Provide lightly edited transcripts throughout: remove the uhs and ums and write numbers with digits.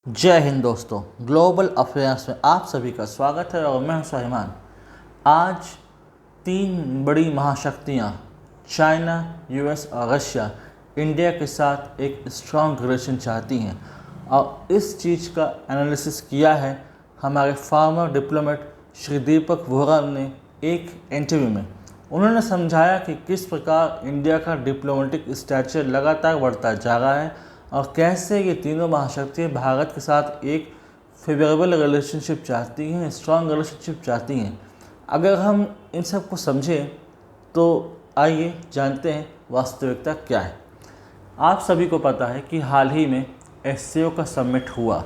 जय हिंद दोस्तों, global affairs में आप सभी का स्वागत है और मैं हूं सुलेमान। आज तीन बड़ी महाशक्तियां चाइना, यूएस और रशिया इंडिया के साथ एक स्ट्रॉन्ग रिलेशन चाहती हैं और इस चीज़ का एनालिसिस किया है हमारे फार्मर डिप्लोमेट श्री दीपक वोरा ने एक इंटरव्यू में। उन्होंने समझाया कि किस प्रकार इंडिया का डिप्लोमेटिक स्टैचर लगातार बढ़ता जा रहा है और कैसे ये तीनों महाशक्तियाँ भारत के साथ एक फेवरेबल रिलेशनशिप चाहती हैं, स्ट्रॉन्ग रिलेशनशिप चाहती हैं। अगर हम इन सब को समझें तो आइए जानते हैं वास्तविकता क्या है। आप सभी को पता है कि हाल ही में एससीओ का समिट हुआ।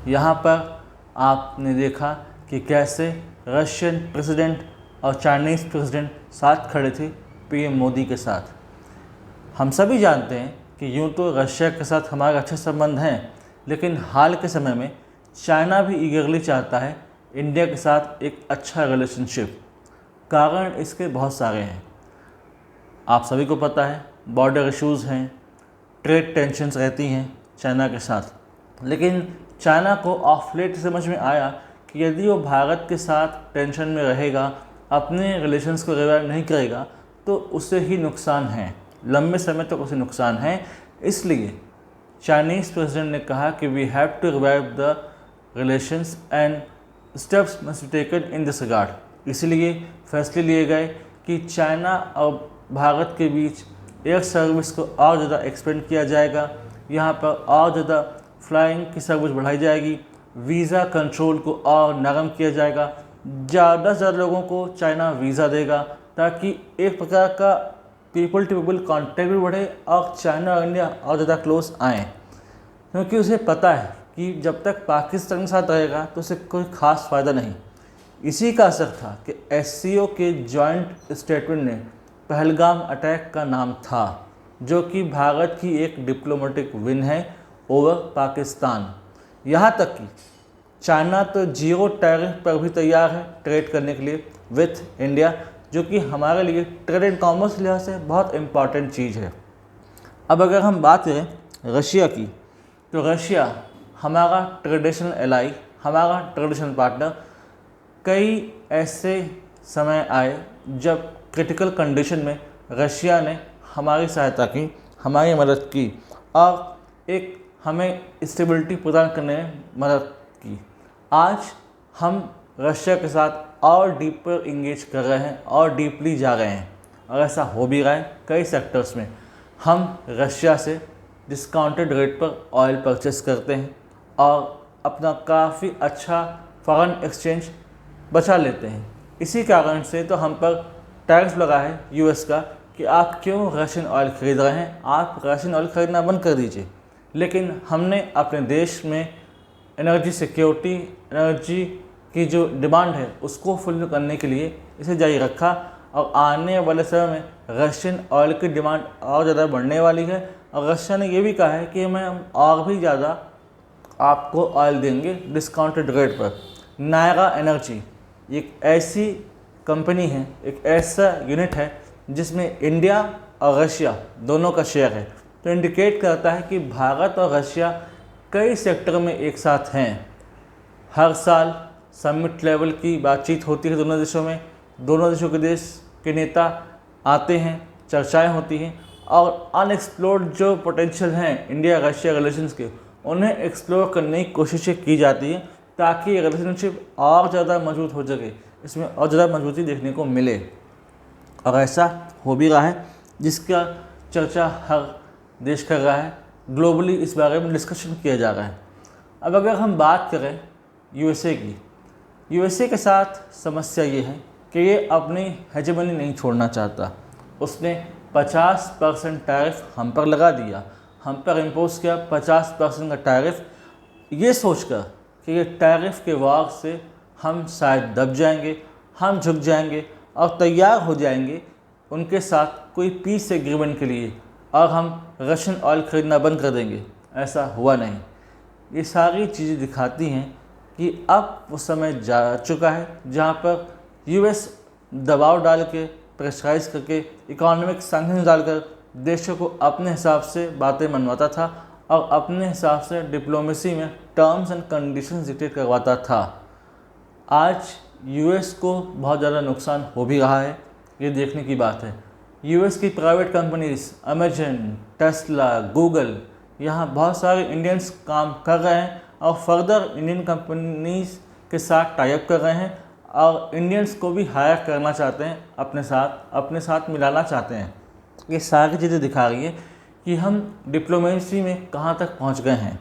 यहाँ पर आपने देखा कि कैसे रशियन प्रेसिडेंट और चाइनीज़ प्रेसिडेंट साथ खड़े थे पीएम मोदी के साथ। हम सभी जानते हैं कि यूँ तो रशिया के साथ हमारे अच्छे संबंध हैं, लेकिन हाल के समय में चाइना भी ईगरली चाहता है इंडिया के साथ एक अच्छा रिलेशनशिप। कारण इसके बहुत सारे हैं। आप सभी को पता है बॉर्डर इश्यूज़ हैं, ट्रेड टेंशन्स रहती हैं चाइना के साथ। लेकिन चाइना को ऑफ लेट समझ में आया कि यदि वो भारत के साथ टेंशन में रहेगा, अपने रिलेशंस को रिवाइव नहीं करेगा, तो उससे ही नुकसान है, लंबे समय तक उसे नुकसान है। इसलिए चाइनीज़ प्रेसिडेंट ने कहा कि we have to revive the relations and steps must be taken in this regard. इसलिए फैसले लिए गए कि चाइना और भारत के बीच एयर सर्विस को और ज़्यादा एक्सपेंड किया जाएगा। यहाँ पर और ज़्यादा फ्लाइंग की सर्विस बढ़ाई जाएगी। वीज़ा कंट्रोल को और नरम किया जाएगा। ज़्यादा से ज़्यादा लोगों को चाइना वीज़ा देगा ताकि एक प्रकार का पीपल टू पीपल कॉन्टैक्ट भी बढ़े और चाइना और इंडिया और ज़्यादा क्लोज आएँ। क्योंकि उसे पता है कि जब तक पाकिस्तान के साथ रहेगा तो उसे कोई ख़ास फ़ायदा नहीं। इसी का असर था कि एससीओ के जॉइंट स्टेटमेंट में पहलगाम अटैक का नाम था, जो कि भारत की एक डिप्लोमेटिक विन है ओवर पाकिस्तान। यहाँ तक कि चाइना तो जीरो टैरिफ पर भी तैयार है ट्रेड करने के लिए विथ इंडिया, जो कि हमारे लिए ट्रेड एंड कॉमर्स लिहाज से बहुत इम्पॉर्टेंट चीज़ है। अब अगर हम बात करें रशिया की, तो रशिया हमारा ट्रेडिशनल एलाई, हमारा ट्रेडिशनल पार्टनर। कई ऐसे समय आए जब क्रिटिकल कंडीशन में रशिया ने हमारी सहायता की, हमारी मदद की और एक हमें स्टेबिलिटी प्रदान करने में मदद की। आज हम रशिया के साथ और डीपर इंगेज कर रहे हैं और डीपली जा रहे हैं और ऐसा हो भी रहा है। कई सेक्टर्स में हम रशिया से डिस्काउंटेड रेट पर ऑयल परचेस करते हैं और अपना काफ़ी अच्छा फॉरेन एक्सचेंज बचा लेते हैं। इसी कारण से तो हम पर टैक्स लगा है यूएस का कि आप क्यों रशियन ऑयल ख़रीद रहे हैं, आप रशियन ऑयल ख़रीदना बंद कर दीजिए। लेकिन हमने अपने देश में एनर्जी सिक्योरिटी, एनर्जी की जो डिमांड है उसको फुल करने के लिए इसे जारी रखा और आने वाले समय में रशियन ऑयल की डिमांड और ज़्यादा बढ़ने वाली है। और रशिया ने ये भी कहा है कि हम और भी ज़्यादा आपको ऑयल देंगे डिस्काउंटेड रेट पर। नायरा एनर्जी एक ऐसी कंपनी है, एक ऐसा यूनिट है जिसमें इंडिया और रशिया दोनों का शेयर है। तो इंडिकेट करता है कि भारत और रशिया कई सेक्टर में एक साथ हैं। हर साल समिट लेवल की बातचीत होती है दोनों देशों में। दोनों देशों के देश के नेता आते हैं, चर्चाएं होती हैं और अनएक्सप्लोर्ड जो पोटेंशियल हैं इंडिया रशिया रिलेशंस के, उन्हें एक्सप्लोर करने की कोशिशें की जाती हैं ताकि रिलेशनशिप और ज़्यादा मजबूत हो सके, इसमें और ज़्यादा मजबूती देखने को मिले। और ऐसा हो भी रहा है जिसका चर्चा हर देश कर रहा है। ग्लोबली इस बारे में डिस्कशन किया जा रहा है। अब अगर हम बात करें यूएसए की, यूएसए के साथ समस्या ये है कि ये अपनी हेजेमनी नहीं छोड़ना चाहता। उसने 50% टैरिफ हम पर लगा दिया, हम पर इम्पोज किया 50% का टैरिफ, ये सोचकर कि ये टैरिफ के वार से हम शायद दब जाएंगे, हम झुक जाएंगे और तैयार हो जाएंगे उनके साथ कोई पीस एग्रीमेंट के लिए और हम रशियन ऑयल ख़रीदना बंद कर देंगे। ऐसा हुआ नहीं। ये सारी चीज़ें दिखाती हैं कि अब वो समय जा चुका है जहाँ पर यूएस दबाव डाल के, प्रेशराइज करके, इकोनॉमिक सैंक्शन डालकर देशों को अपने हिसाब से बातें मनवाता था और अपने हिसाब से डिप्लोमेसी में टर्म्स एंड कंडीशंस डिक्टेट करवाता था। आज यूएस को बहुत ज़्यादा नुकसान हो भी रहा है, ये देखने की बात है। यूएस की private companies Amazon, Tesla, Google, यहाँ बहुत सारे इंडियंस काम कर रहे हैं और फर्दर इंडियन कंपनीज के साथ टाई अप कर रहे हैं और इंडियंस को भी हायर करना चाहते हैं, अपने साथ मिलाना चाहते हैं। ये सारी चीज़ें दिखा रही है कि हम डिप्लोमेसी में कहाँ तक पहुँच गए हैं,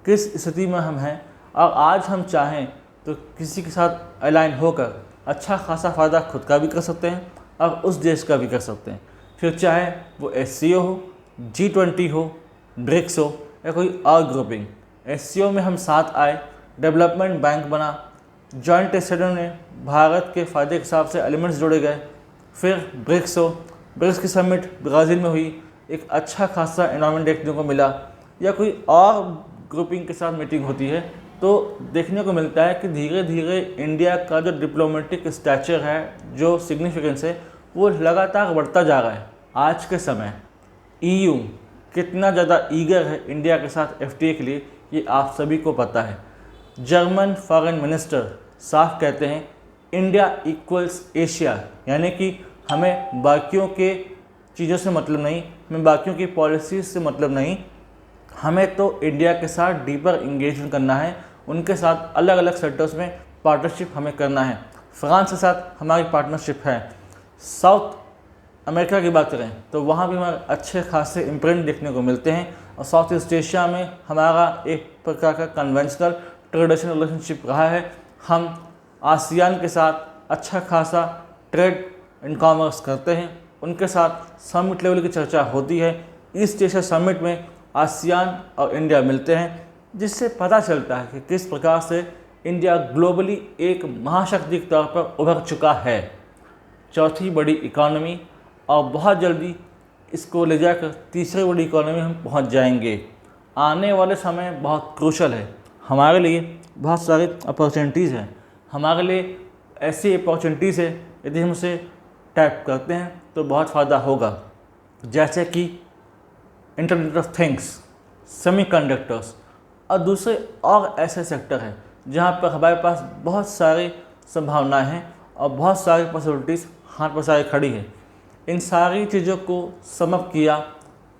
किस स्थिति में हम हैं। और आज हम चाहें तो किसी के साथ अलाइन होकर अच्छा खासा फ़ायदा खुद का भी कर सकते हैं और उस देश का भी कर सकते हैं। फिर चाहे वो SCO हो, G20 हो, ब्रिक्स हो या कोई और ग्रुपिंग। SCO में हम साथ आए, डेवलपमेंट बैंक बना, जॉइंट स्टडी में भारत के फ़ायदे के हिसाब से एलिमेंट्स जोड़े गए। फिर ब्रिक्स हो, ब्रिक्स की समिट ब्राज़ील में हुई, एक अच्छा खासा एनवायरनमेंट देखने को मिला। या कोई और ग्रुपिंग के साथ मीटिंग होती है तो देखने को मिलता है कि धीरे धीरे इंडिया का जो डिप्लोमेटिक स्टैचर है, जो सिग्निफिकेंस है, वो लगातार बढ़ता जा रहा है। आज के समय EU कितना ज़्यादा ईगर है इंडिया के साथ FTA के लिए, ये आप सभी को पता है। जर्मन फॉरेन मिनिस्टर साफ कहते हैं इंडिया इक्वल्स एशिया, यानी कि हमें बाकियों के चीज़ों से मतलब नहीं, हमें बाकियों की पॉलिसीज से मतलब नहीं, हमें तो इंडिया के साथ डीपर इंगेजमेंट करना है, उनके साथ अलग अलग सेक्टर्स में पार्टनरशिप हमें करना है। फ्रांस के साथ हमारी पार्टनरशिप है। साउथ अमेरिका की बात करें तो वहाँ भी हमारे अच्छे खासे इम्प्रिंट देखने को मिलते हैं। और साउथ ईस्ट एशिया में हमारा एक प्रकार का कन्वेंशनल ट्रेडिशनल रिलेशनशिप रहा है। हम आसियान के साथ अच्छा खासा ट्रेड एंड कॉमर्स करते हैं, उनके साथ समिट लेवल की चर्चा होती है। ईस्ट एशिया समिट में आसियान और इंडिया मिलते हैं, जिससे पता चलता है कि किस प्रकार से इंडिया ग्लोबली एक महाशक्ति के तौर पर उभर चुका है, चौथी बड़ी इकॉनमी, और बहुत जल्दी इसको ले जाकर तीसरी बड़ी इकॉनमी हम पहुंच जाएंगे। आने वाले समय बहुत क्रूशल है हमारे लिए, बहुत सारे अपॉर्चुनिटीज़ हैं हमारे लिए। ऐसी अपॉर्चुनिटीज़ है, यदि हम उसे टैप करते हैं तो बहुत फ़ायदा होगा। जैसे कि इंटरनेट ऑफ थिंग्स, सेमीकंडक्टर्स और दूसरे और ऐसे सेक्टर हैं जहाँ पर हमारे पास बहुत सारी संभावनाएं हैं और बहुत सारी पॉसिबिलिटीज़ हाथ पर सारी खड़ी है। इन सारी चीज़ों को समअप किया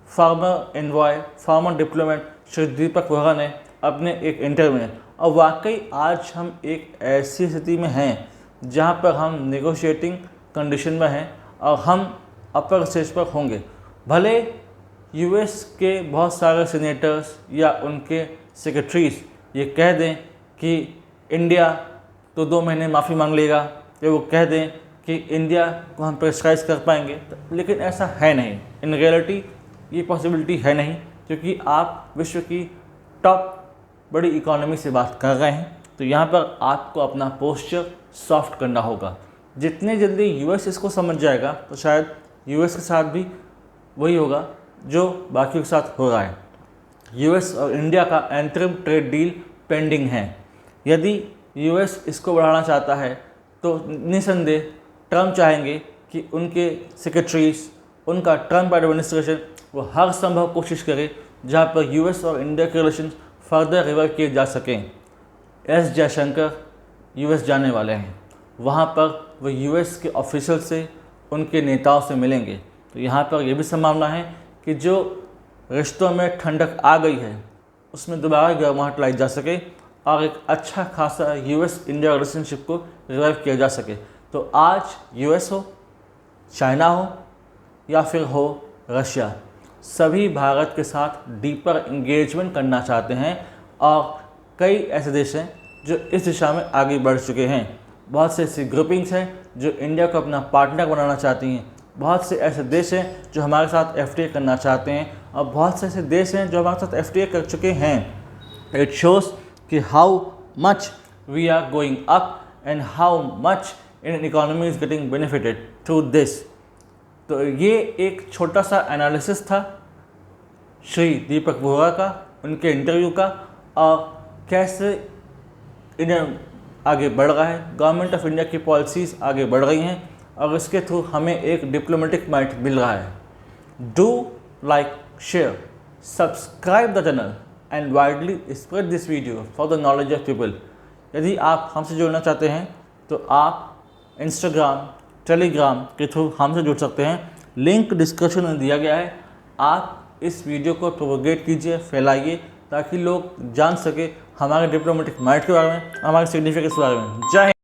former envoy, former diplomat Shri Deepak Vora ने अपने एक इंटरव्यू में। और वाकई आज हम एक ऐसी स्थिति में हैं जहाँ पर हम नेगोशिएटिंग कंडीशन में हैं और हम अपर स्टेज पर होंगे। भले US के बहुत सारे सीनेटर्स या उनके सेक्रेटरीज ये कह दें कि इंडिया तो 2 महीने माफ़ी मांग लेगा, या वो कह दें कि इंडिया को हम प्रेशराइज कर पाएंगे, लेकिन ऐसा है नहीं। इन रियलिटी ये पॉसिबिलिटी है नहीं, क्योंकि आप विश्व की टॉप बड़ी इकोनॉमी से बात कर रहे हैं। तो यहाँ पर आपको अपना पोस्चर सॉफ्ट करना होगा। जितने जल्दी US इसको समझ जाएगा तो शायद US के साथ भी वही होगा जो बाकी के साथ हो रहा है। US और इंडिया का एंटरिम ट्रेड डील पेंडिंग है। यदि US इसको बढ़ाना चाहता है तो निसंदेह ट्रम्प चाहेंगे कि उनके सेक्रेटरीज, उनका ट्रम्प एडमिनिस्ट्रेशन वो हर संभव कोशिश करे जहाँ पर US और इंडिया के रिलेशन फर्दर रिवाइव किए जा सकें। S जयशंकर US जाने वाले हैं, वहाँ पर वो US के ऑफिशियल से, उनके नेताओं से मिलेंगे। तो यहाँ पर यह भी संभावना है कि जो रिश्तों में ठंडक आ गई है उसमें दोबारा गर्माहट लाई जा सके और एक अच्छा खासा US इंडिया रिलेशनशिप को रिवाइव किया जा सके। तो आज US हो, चाइना हो या फिर हो रशिया, सभी भारत के साथ डीपर इंगेजमेंट करना चाहते हैं। और कई ऐसे देश हैं जो इस दिशा में आगे बढ़ चुके हैं। बहुत से ऐसी ग्रुपिंग्स हैं जो इंडिया को अपना पार्टनर बनाना चाहती हैं। बहुत से ऐसे देश हैं जो हमारे साथ FTA करना चाहते हैं, और बहुत से ऐसे देश हैं जो हमारे साथ FTA कर चुके हैं। इट शोज़ कि how much we are going up and how much Indian economy is getting benefited through this. तो ये एक छोटा सा एनालिसिस था श्री दीपक वोरा का, उनके इंटरव्यू का, और कैसे इंडिया आगे बढ़ रहा है, गवर्नमेंट ऑफ इंडिया की पॉलिसीज़ आगे बढ़ रही हैं और इसके थ्रू हमें एक डिप्लोमेटिक माइट मिल रहा है। Do like, share, subscribe the channel and widely spread this video for the knowledge of people. यदि आप हमसे जुड़ना चाहते हैं तो आप इंस्टाग्राम, टेलीग्राम के थ्रू हमसे जुड़ सकते हैं। लिंक डिस्क्रिप्शन में दिया गया है। आप इस वीडियो को प्रोपोगेट कीजिए, फैलाइए, ताकि लोग जान सके हमारे डिप्लोमेटिक माइट के बारे में, हमारे सिग्निफिकेंस के बारे में। जय हिंद।